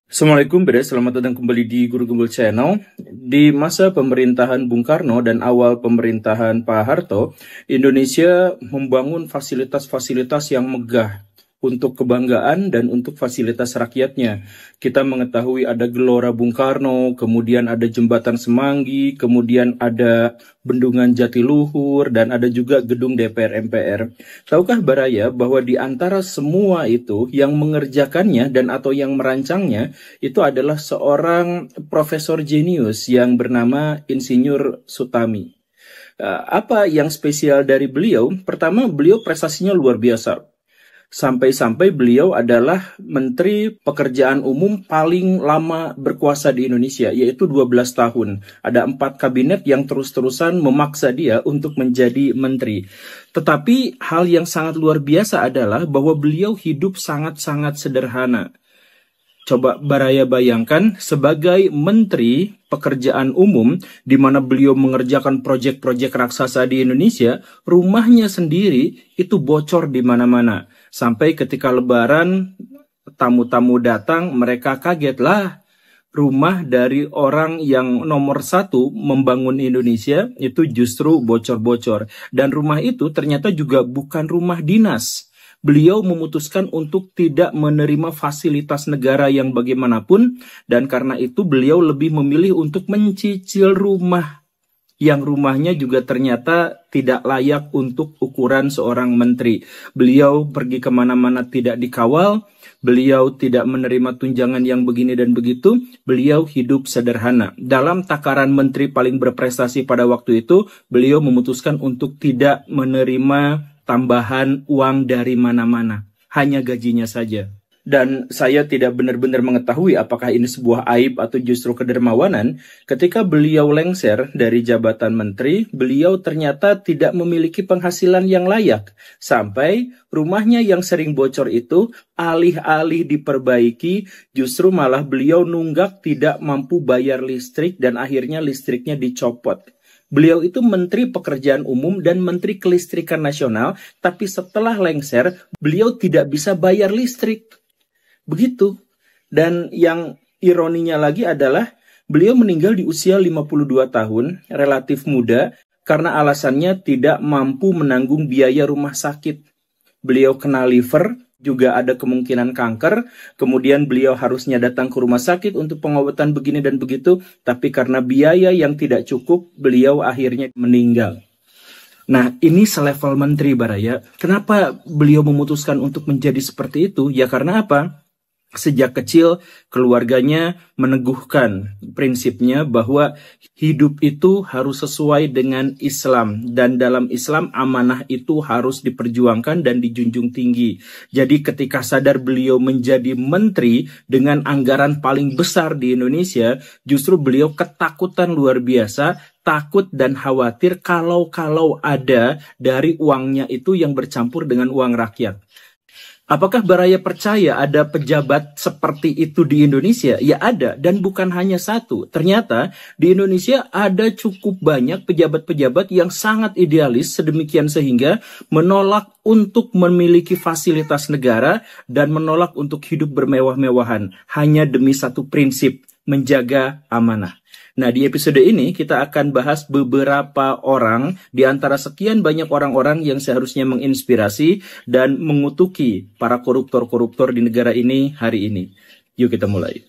Assalamualaikum, Beda. Selamat datang kembali di Guru Gembul Channel. Di masa pemerintahan Bung Karno dan awal pemerintahan Pak Harto, Indonesia membangun fasilitas-fasilitas yang megah untuk kebanggaan dan untuk fasilitas rakyatnya. Kita mengetahui ada Gelora Bung Karno, kemudian ada Jembatan Semanggi, kemudian ada Bendungan Jatiluhur, dan ada juga gedung DPR MPR. Tahukah Baraya bahwa di antara semua itu yang mengerjakannya dan atau yang merancangnya itu adalah seorang profesor jenius yang bernama Insinyur Sutami. Apa yang spesial dari beliau? Pertama, beliau prestasinya luar biasa. Sampai-sampai beliau adalah Menteri Pekerjaan Umum paling lama berkuasa di Indonesia, yaitu 12 tahun. Ada 4 kabinet yang terus-terusan memaksa dia untuk menjadi menteri. Tetapi hal yang sangat luar biasa adalah bahwa beliau hidup sangat-sangat sederhana. Coba Baraya bayangkan sebagai Menteri Pekerjaan Umum di mana beliau mengerjakan proyek-proyek raksasa di Indonesia, rumahnya sendiri itu bocor di mana-mana. Sampai ketika Lebaran, tamu-tamu datang, mereka kagetlah. Rumah dari orang yang nomor 1 membangun Indonesia itu justru bocor-bocor. Dan rumah itu ternyata juga bukan rumah dinas. Beliau memutuskan untuk tidak menerima fasilitas negara yang bagaimanapun, dan karena itu beliau lebih memilih untuk mencicil rumah yang rumahnya juga ternyata tidak layak untuk ukuran seorang menteri. Beliau pergi kemana-mana tidak dikawal, beliau tidak menerima tunjangan yang begini dan begitu, beliau hidup sederhana. Dalam takaran menteri paling berprestasi pada waktu itu, beliau memutuskan untuk tidak menerima tambahan uang dari mana-mana, hanya gajinya saja. Dan saya tidak benar-benar mengetahui apakah ini sebuah aib atau justru kedermawanan. Ketika beliau lengser dari jabatan menteri, beliau ternyata tidak memiliki penghasilan yang layak. Sampai rumahnya yang sering bocor itu alih-alih diperbaiki, justru malah beliau nunggak tidak mampu bayar listrik dan akhirnya listriknya dicopot. Beliau itu Menteri Pekerjaan Umum dan Menteri Kelistrikan Nasional, tapi setelah lengser, beliau tidak bisa bayar listrik. Begitu. Dan yang ironinya lagi adalah, beliau meninggal di usia 52 tahun, relatif muda, karena alasannya tidak mampu menanggung biaya rumah sakit. Beliau kena liver, juga ada kemungkinan kanker, kemudian beliau harusnya datang ke rumah sakit untuk pengobatan begini dan begitu, tapi karena biaya yang tidak cukup, beliau akhirnya meninggal. Nah, ini selevel menteri, Baraya. Kenapa beliau memutuskan untuk menjadi seperti itu? Ya karena apa? Sejak kecil keluarganya meneguhkan prinsipnya bahwa hidup itu harus sesuai dengan Islam, dan dalam Islam amanah itu harus diperjuangkan dan dijunjung tinggi. Jadi ketika sadar beliau menjadi menteri dengan anggaran paling besar di Indonesia, justru beliau ketakutan luar biasa, takut dan khawatir kalau ada dari uangnya itu yang bercampur dengan uang rakyat. Apakah Baraya percaya ada pejabat seperti itu di Indonesia? Ya ada, dan bukan hanya satu. Ternyata di Indonesia ada cukup banyak pejabat-pejabat yang sangat idealis sedemikian sehingga menolak untuk memiliki fasilitas negara dan menolak untuk hidup bermewah-mewahan hanya demi satu prinsip, menjaga amanah. Nah, di episode ini kita akan bahas beberapa orang di antara sekian banyak orang-orang yang seharusnya menginspirasi dan mengutuki para koruptor-koruptor di negara ini hari ini. Yuk kita mulai.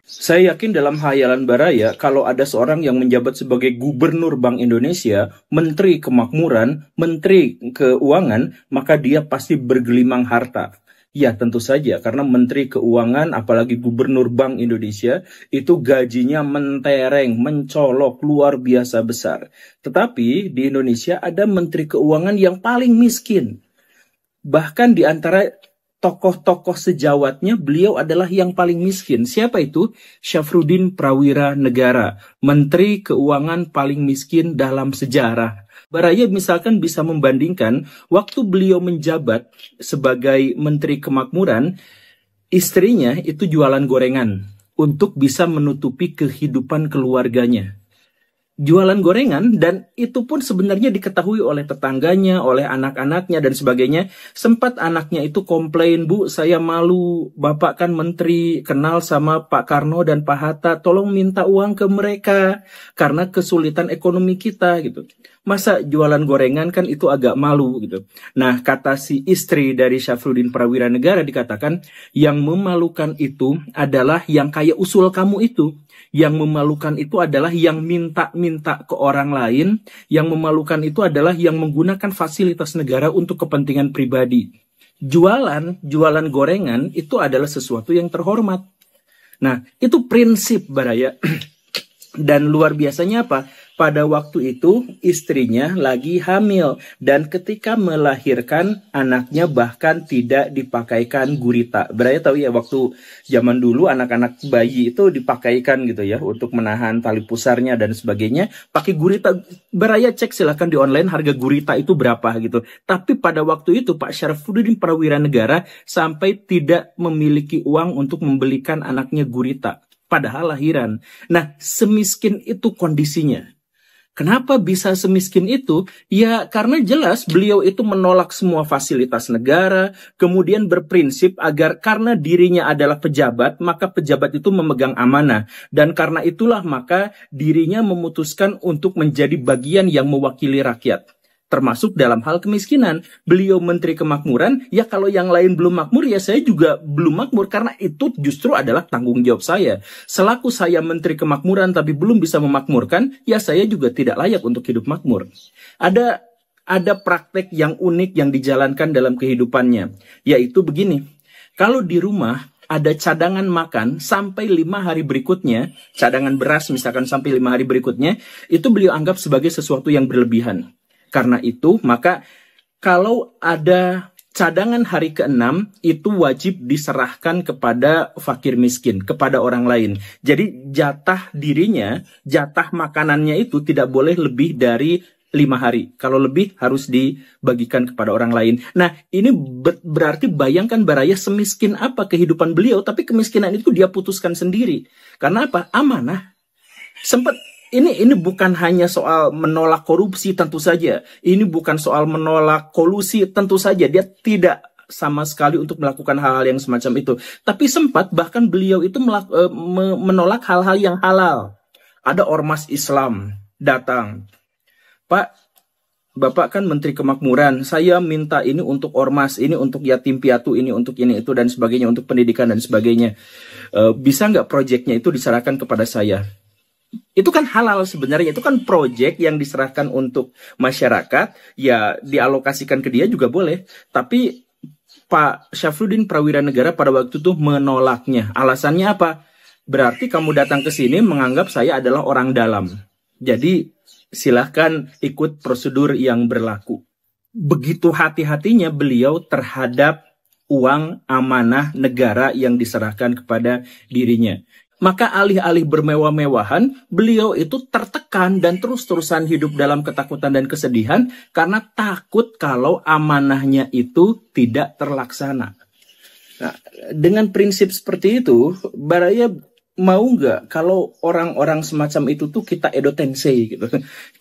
Saya yakin dalam khayalan Baraya, kalau ada seorang yang menjabat sebagai Gubernur Bank Indonesia, Menteri Kemakmuran, Menteri Keuangan, maka dia pasti bergelimang harta. Ya tentu saja, karena Menteri Keuangan, apalagi Gubernur Bank Indonesia, itu gajinya mentereng, mencolok, luar biasa besar. Tetapi di Indonesia ada Menteri Keuangan yang paling miskin. Bahkan di antara tokoh-tokoh sejawatnya, beliau adalah yang paling miskin. Siapa itu? Syafruddin Prawira Negara, Menteri Keuangan paling miskin dalam sejarah. Baraya misalkan bisa membandingkan waktu beliau menjabat sebagai Menteri Kemakmuran, istrinya itu jualan gorengan untuk bisa menutupi kehidupan keluarganya. jualan gorengan, dan itu pun sebenarnya diketahui oleh tetangganya, oleh anak-anaknya dan sebagainya. Sempat anaknya itu komplain, "Bu, saya malu, Bapak kan menteri, kenal sama Pak Karno dan Pak Hatta, tolong minta uang ke mereka karena kesulitan ekonomi kita," gitu. Masa jualan gorengan, kan itu agak malu gitu. Nah, kata si istri dari Syafruddin Prawira Negara dikatakan, yang memalukan itu adalah yang kayak usul kamu itu. Yang memalukan itu adalah yang minta-minta ke orang lain. Yang memalukan itu adalah yang menggunakan fasilitas negara untuk kepentingan pribadi. Jualan gorengan itu adalah sesuatu yang terhormat. Nah, itu prinsip Baraya. Dan luar biasanya apa? Pada waktu itu istrinya lagi hamil, dan ketika melahirkan anaknya bahkan tidak dipakaikan gurita. Baraya tahu ya, waktu zaman dulu anak-anak bayi itu dipakaikan gitu ya untuk menahan tali pusarnya dan sebagainya, pakai gurita. Baraya cek silahkan di online harga gurita itu berapa gitu. Tapi pada waktu itu Pak Syafruddin Prawira Negara sampai tidak memiliki uang untuk membelikan anaknya gurita, padahal lahiran. Nah, semiskin itu kondisinya. Kenapa bisa semiskin itu? Ya karena jelas beliau itu menolak semua fasilitas negara, kemudian berprinsip agar karena dirinya adalah pejabat, maka pejabat itu memegang amanah. Dan karena itulah maka dirinya memutuskan untuk menjadi bagian yang mewakili rakyat. Termasuk dalam hal kemiskinan. Beliau Menteri Kemakmuran, ya kalau yang lain belum makmur, ya saya juga belum makmur. Karena itu justru adalah tanggung jawab saya. Selaku saya Menteri Kemakmuran tapi belum bisa memakmurkan, ya saya juga tidak layak untuk hidup makmur. Ada praktek yang unik yang dijalankan dalam kehidupannya. Yaitu begini, kalau di rumah ada cadangan makan sampai 5 hari berikutnya, cadangan beras misalkan sampai 5 hari berikutnya, itu beliau anggap sebagai sesuatu yang berlebihan. Karena itu, maka kalau ada cadangan hari ke-6, itu wajib diserahkan kepada fakir miskin, kepada orang lain. Jadi jatah dirinya, jatah makanannya itu tidak boleh lebih dari 5 hari. Kalau lebih harus dibagikan kepada orang lain. Nah, ini berarti bayangkan Baraya semiskin apa kehidupan beliau, tapi kemiskinan itu dia putuskan sendiri. Karena apa? Amanah. Sempat ini bukan hanya soal menolak korupsi, tentu saja. Ini bukan soal menolak kolusi, tentu saja. Dia tidak sama sekali untuk melakukan hal-hal yang semacam itu. Tapi sempat bahkan beliau itu menolak hal-hal yang halal. Ada ormas Islam datang. "Pak, Bapak kan Menteri Kemakmuran, saya minta ini untuk ormas, ini untuk yatim piatu, ini untuk ini itu dan sebagainya, untuk pendidikan dan sebagainya. Bisa nggak proyeknya itu diserahkan kepada saya?" Itu kan halal sebenarnya, itu kan proyek yang diserahkan untuk masyarakat, ya dialokasikan ke dia juga boleh. Tapi Pak Syafruddin Prawira Negara pada waktu itu menolaknya. Alasannya apa? Berarti kamu datang ke sini menganggap saya adalah orang dalam. Jadi silahkan ikut prosedur yang berlaku. Begitu hati-hatinya beliau terhadap uang amanah negara yang diserahkan kepada dirinya. Maka alih-alih bermewah-mewahan, beliau itu tertekan dan terus-terusan hidup dalam ketakutan dan kesedihan karena takut kalau amanahnya itu tidak terlaksana. Nah, dengan prinsip seperti itu, Baraya mau nggak kalau orang-orang semacam itu tuh kita edotensei gitu.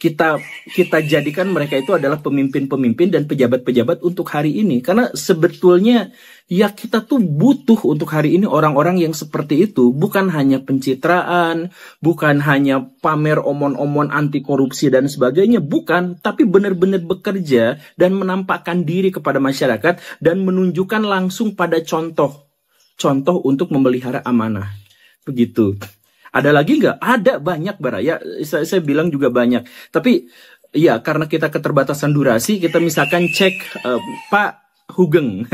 Kita jadikan mereka itu adalah pemimpin-pemimpin dan pejabat-pejabat untuk hari ini. Karena sebetulnya ya kita tuh butuh untuk hari ini orang-orang yang seperti itu. Bukan hanya pencitraan, bukan hanya pamer omon-omon anti korupsi dan sebagainya. Bukan, tapi benar-benar bekerja dan menampakkan diri kepada masyarakat dan menunjukkan langsung pada contoh untuk memelihara amanah. Begitu. Ada lagi nggak? Ada banyak Baraya. Saya bilang juga banyak. Tapi ya karena kita keterbatasan durasi, kita misalkan cek Pak Hugeng.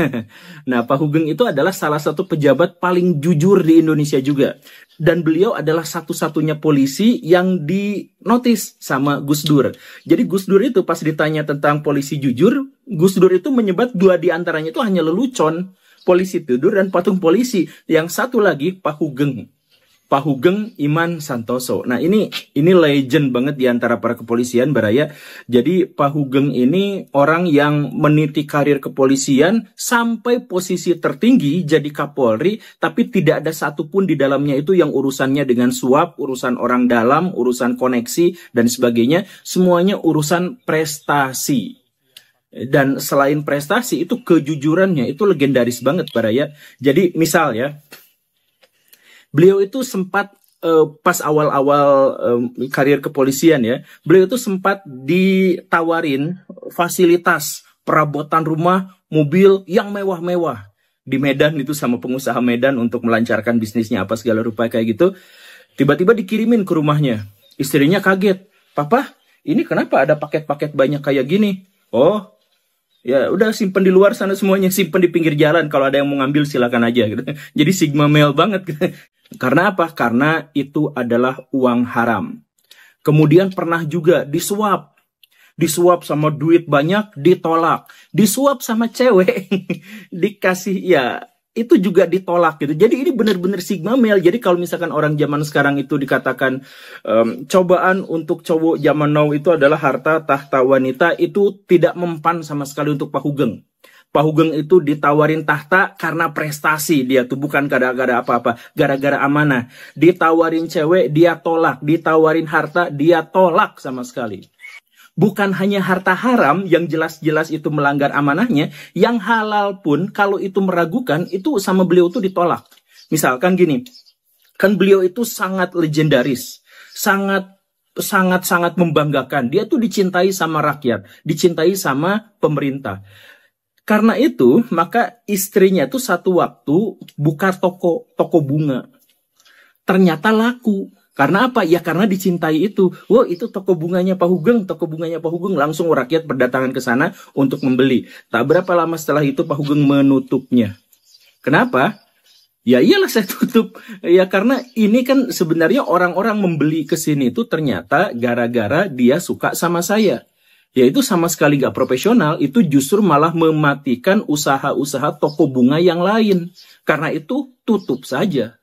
Nah, Pak Hugeng itu adalah salah satu pejabat paling jujur di Indonesia juga. Dan beliau adalah satu-satunya polisi yang dinotis sama Gus Dur. Jadi Gus Dur itu pas ditanya tentang polisi jujur, Gus Dur itu menyebut 2 diantaranya itu hanya lelucon. Polisi tidur dan patung polisi. Yang satu lagi Pak Hugeng. Pak Hugeng Iman Santoso. Nah, ini legend banget di antara para kepolisian, Baraya. Jadi Pak Hugeng ini orang yang meniti karir kepolisian sampai posisi tertinggi jadi Kapolri, tapi tidak ada satupun di dalamnya itu yang urusannya dengan suap, urusan orang dalam, urusan koneksi dan sebagainya, semuanya urusan prestasi. Dan selain prestasi itu kejujurannya itu legendaris banget, Baraya. Jadi misal ya, beliau itu sempat pas awal-awal karir kepolisian ya, beliau itu sempat ditawarin fasilitas perabotan rumah, mobil yang mewah-mewah di Medan itu sama pengusaha Medan untuk melancarkan bisnisnya apa segala rupa kayak gitu. Tiba-tiba dikirimin ke rumahnya. Istrinya kaget. "Papa, ini kenapa ada paket-paket banyak kayak gini?" "Oh, ya udah simpen di luar sana semuanya, simpen di pinggir jalan. Kalau ada yang mau ngambil silakan aja." Gitu. Jadi Sigma male banget. Gitu. Karena apa? Karena itu adalah uang haram. Kemudian pernah juga disuap. Disuap sama duit banyak, ditolak. Disuap sama cewek, dikasih, ya itu juga ditolak gitu. Jadi ini benar-benar Sigma male. Jadi kalau misalkan orang zaman sekarang itu dikatakan cobaan untuk cowok zaman now itu adalah harta tahta wanita, itu tidak mempan sama sekali untuk Pak Hugeng. Pak Hugeng itu ditawarin tahta karena prestasi, dia tuh bukan gara-gara apa-apa, gara-gara amanah. Ditawarin cewek, dia tolak. Ditawarin harta, dia tolak sama sekali. Bukan hanya harta haram yang jelas-jelas itu melanggar amanahnya, yang halal pun kalau itu meragukan, itu sama beliau tuh ditolak. Misalkan gini, kan beliau itu sangat legendaris, sangat membanggakan. Dia tuh dicintai sama rakyat, dicintai sama pemerintah. Karena itu, maka istrinya tuh satu waktu buka toko bunga. Ternyata laku. Karena apa? Ya karena dicintai itu. Wah, itu toko bunganya Pak Hugeng, toko bunganya Pak Hugeng. Langsung rakyat berdatangan ke sana untuk membeli. Tak berapa lama setelah itu Pak Hugeng menutupnya. Kenapa? Ya iyalah saya tutup. Ya karena ini kan sebenarnya orang-orang membeli ke sini itu ternyata gara-gara dia suka sama saya. Ya itu sama sekali gak profesional, itu justru malah mematikan usaha-usaha toko bunga yang lain. Karena itu tutup saja.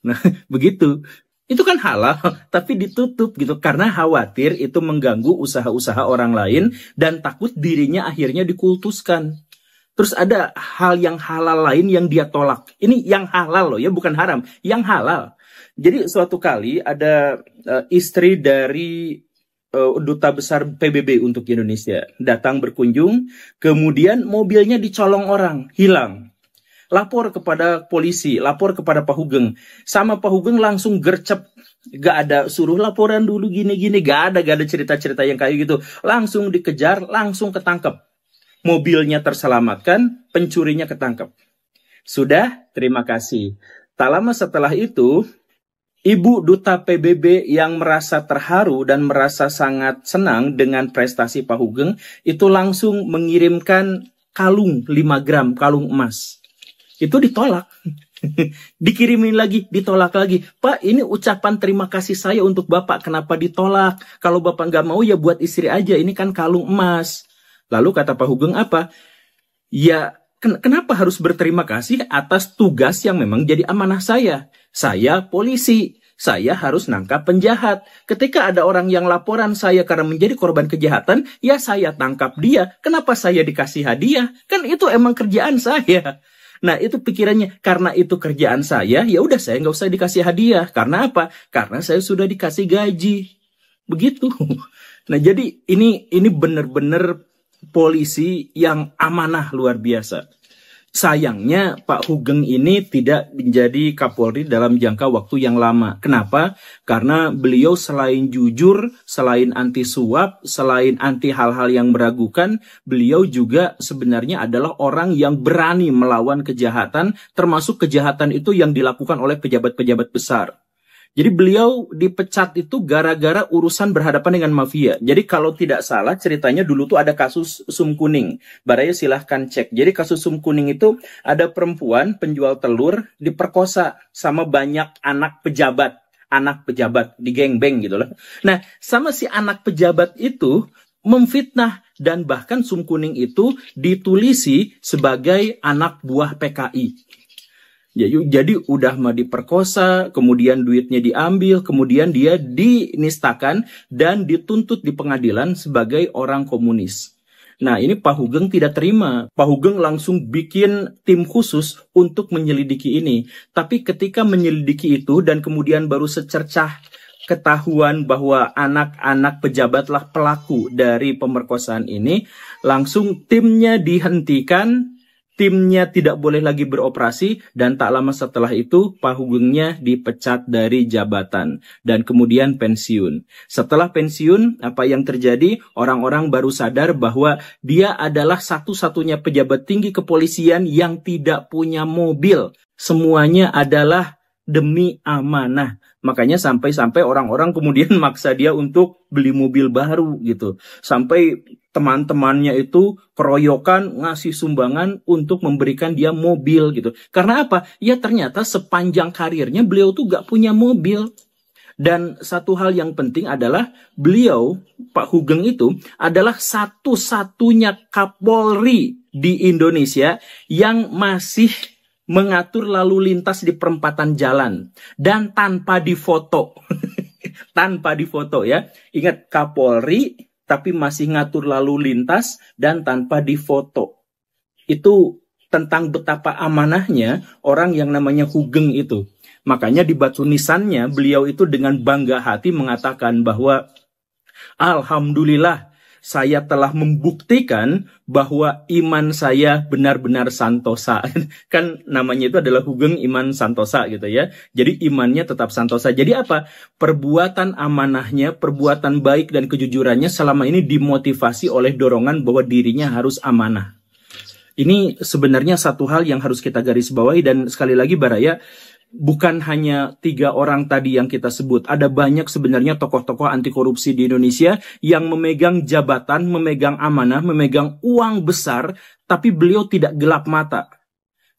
Nah begitu. Itu kan halal, tapi ditutup gitu. Karena khawatir itu mengganggu usaha-usaha orang lain dan takut dirinya akhirnya dikultuskan. Terus ada hal yang halal lain yang dia tolak. Ini yang halal loh ya, bukan haram. Yang halal. Jadi suatu kali ada istri dari Duta Besar PBB untuk Indonesia datang berkunjung, kemudian mobilnya dicolong orang, hilang. Lapor kepada polisi, lapor kepada Pak Hugeng. Sama Pak Hugeng langsung gercep. Gak ada suruh laporan dulu gini-gini, gak ada cerita-cerita yang kayak gitu. Langsung dikejar, langsung ketangkep. Mobilnya terselamatkan, pencurinya ketangkep. Sudah, terima kasih. Tak lama setelah itu, Ibu Duta PBB yang merasa terharu dan merasa sangat senang dengan prestasi Pak Hugeng itu langsung mengirimkan kalung 5 gram, kalung emas. Itu ditolak. Dikirimin lagi, ditolak lagi. "Pak, ini ucapan terima kasih saya untuk Bapak, kenapa ditolak? Kalau Bapak nggak mau ya buat istri aja, ini kan kalung emas." Lalu kata Pak Hugeng apa? "Ya, kenapa harus berterima kasih atas tugas yang memang jadi amanah saya? Saya polisi, saya harus nangkap penjahat. Ketika ada orang yang laporan saya karena menjadi korban kejahatan, ya saya tangkap dia. Kenapa saya dikasih hadiah? Kan itu emang kerjaan saya." Nah itu pikirannya, karena itu kerjaan saya, ya udah saya nggak usah dikasih hadiah. Karena apa? Karena saya sudah dikasih gaji. Begitu. Nah jadi ini benar-benar polisi yang amanah luar biasa. Sayangnya Pak Hugeng ini tidak menjadi Kapolri dalam jangka waktu yang lama. Kenapa? Karena beliau selain jujur, selain anti suap, selain anti hal-hal yang meragukan, beliau juga sebenarnya adalah orang yang berani melawan kejahatan, termasuk kejahatan itu yang dilakukan oleh pejabat-pejabat besar. Jadi beliau dipecat itu gara-gara urusan berhadapan dengan mafia. Jadi kalau tidak salah ceritanya dulu tuh ada kasus Sum Kuning. Baraya silahkan cek. Jadi kasus Sum Kuning itu ada perempuan penjual telur diperkosa sama banyak anak pejabat di geng-beng gitu loh. Nah sama si anak pejabat itu memfitnah dan bahkan Sum Kuning itu ditulisi sebagai anak buah PKI. Jadi udah mah diperkosa, kemudian duitnya diambil, kemudian dia dinistakan dan dituntut di pengadilan sebagai orang komunis. Nah, ini Pak Hugeng tidak terima. Pak Hugeng langsung bikin tim khusus untuk menyelidiki ini. Tapi ketika menyelidiki itu dan kemudian baru secercah ketahuan bahwa anak-anak pejabatlah pelaku dari pemerkosaan ini, langsung timnya dihentikan. Timnya tidak boleh lagi beroperasi dan tak lama setelah itu Pak Hugengnya dipecat dari jabatan dan kemudian pensiun. Setelah pensiun, apa yang terjadi? Orang-orang baru sadar bahwa dia adalah satu-satunya pejabat tinggi kepolisian yang tidak punya mobil. Semuanya adalah demi amanah. Makanya sampai-sampai orang-orang kemudian maksa dia untuk beli mobil baru gitu. Sampai teman-temannya itu keroyokan ngasih sumbangan untuk memberikan dia mobil gitu. Karena apa? Ya ternyata sepanjang karirnya beliau tuh gak punya mobil. Dan satu hal yang penting adalah beliau, Pak Hugeng itu adalah satu-satunya Kapolri di Indonesia yang masih mengatur lalu lintas di perempatan jalan dan tanpa difoto. Tanpa difoto ya. Ingat, Kapolri tapi masih ngatur lalu lintas dan tanpa difoto. Itu tentang betapa amanahnya orang yang namanya Hugeng itu. Makanya di batu nisannya beliau itu dengan bangga hati mengatakan bahwa alhamdulillah saya telah membuktikan bahwa iman saya benar-benar santosa. Kan namanya itu adalah Hugeng Iman Santosa gitu ya. Jadi imannya tetap santosa. Jadi apa? Perbuatan amanahnya, perbuatan baik dan kejujurannya selama ini dimotivasi oleh dorongan bahwa dirinya harus amanah. Ini sebenarnya satu hal yang harus kita garis bawahi dan sekali lagi Baraya, bukan hanya 3 orang tadi yang kita sebut. Ada banyak sebenarnya tokoh-tokoh anti korupsi di Indonesia yang memegang jabatan, memegang amanah, memegang uang besar, tapi beliau tidak gelap mata.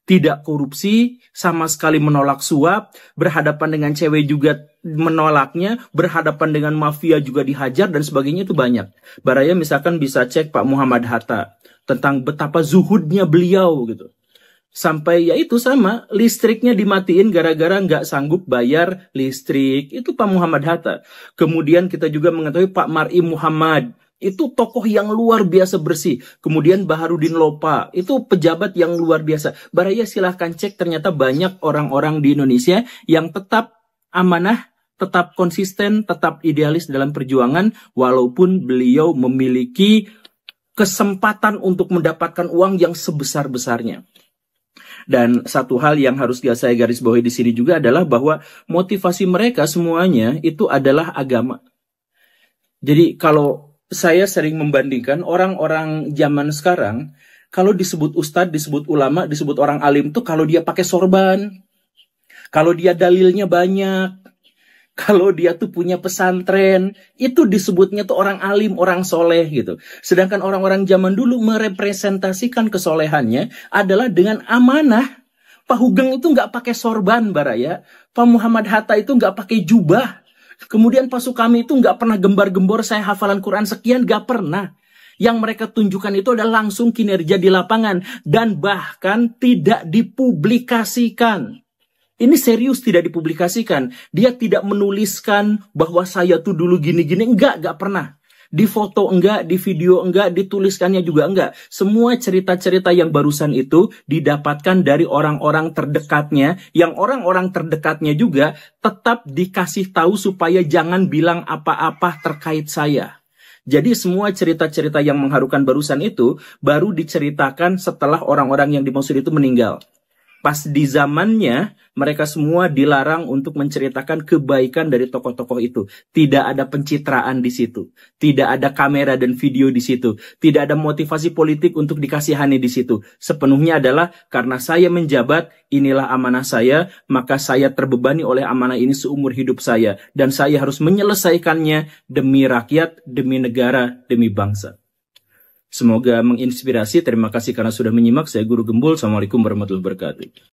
Tidak korupsi, sama sekali menolak suap, berhadapan dengan cewek juga menolaknya, berhadapan dengan mafia juga dihajar, dan sebagainya itu banyak. Baraya misalkan bisa cek Pak Muhammad Hatta tentang betapa zuhudnya beliau gitu. Sampai ya itu sama, listriknya dimatiin gara-gara nggak sanggup bayar listrik. Itu Pak Muhammad Hatta. Kemudian kita juga mengetahui Pak Mar'i Muhammad. Itu tokoh yang luar biasa bersih. Kemudian Baharudin Lopa. Itu pejabat yang luar biasa. Baraya silahkan cek, ternyata banyak orang-orang di Indonesia yang tetap amanah, tetap konsisten, tetap idealis dalam perjuangan. Walaupun beliau memiliki kesempatan untuk mendapatkan uang yang sebesar-besarnya. Dan satu hal yang harus saya garis bawahi di sini juga adalah bahwa motivasi mereka semuanya itu adalah agama. Jadi kalau saya sering membandingkan orang-orang zaman sekarang, kalau disebut ustadz, disebut ulama, disebut orang alim tuh kalau dia pakai sorban, kalau dia dalilnya banyak, kalau dia tuh punya pesantren, itu disebutnya tuh orang alim, orang soleh gitu. Sedangkan orang-orang zaman dulu merepresentasikan kesolehannya adalah dengan amanah. Pak Hugeng itu nggak pakai sorban, Baraya. Pak Muhammad Hatta itu nggak pakai jubah. Kemudian Pak Sukami itu nggak pernah gembar-gembor saya hafalan Quran sekian, nggak pernah. Yang mereka tunjukkan itu adalah langsung kinerja di lapangan dan bahkan tidak dipublikasikan. Ini serius tidak dipublikasikan. Dia tidak menuliskan bahwa saya tuh dulu gini-gini. Enggak pernah. Di foto enggak, di video enggak, dituliskannya juga enggak. Semua cerita-cerita yang barusan itu didapatkan dari orang-orang terdekatnya. Yang orang-orang terdekatnya juga tetap dikasih tahu supaya jangan bilang apa-apa terkait saya. Jadi semua cerita-cerita yang mengharukan barusan itu baru diceritakan setelah orang-orang yang dimaksud itu meninggal. Pas di zamannya, mereka semua dilarang untuk menceritakan kebaikan dari tokoh-tokoh itu. Tidak ada pencitraan di situ. Tidak ada kamera dan video di situ. Tidak ada motivasi politik untuk dikasihani di situ. Sepenuhnya adalah karena saya menjabat, inilah amanah saya, maka saya terbebani oleh amanah ini seumur hidup saya. Dan saya harus menyelesaikannya demi rakyat, demi negara, demi bangsa. Semoga menginspirasi. Terima kasih karena sudah menyimak. Saya Guru Gembul. Assalamualaikum warahmatullahi wabarakatuh.